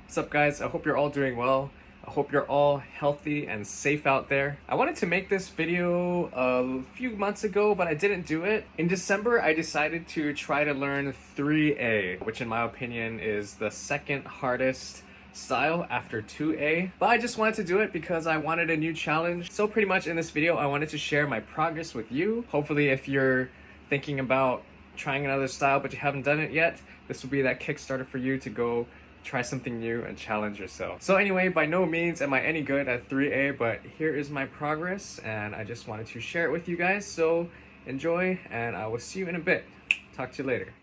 What's up, guys? I hope you're all doing well. I hope you're all healthy and safe out there. I wanted to make this video a few months ago, but I didn't do it. In December, I decided to try to learn 3A, which in my opinion is the second hardest style after 2A. But I just wanted to do it because I wanted a new challenge. So pretty much in this video, I wanted to share my progress with you. Hopefully if you're thinking about trying another style but you haven't done it yet, this will be that Kickstarter for you to go try something new and challenge yourself. So anyway, by no means am I any good at 3A, but here is my progress and I just wanted to share it with you guys. So enjoy and I will see you in a bit. Talk to you later.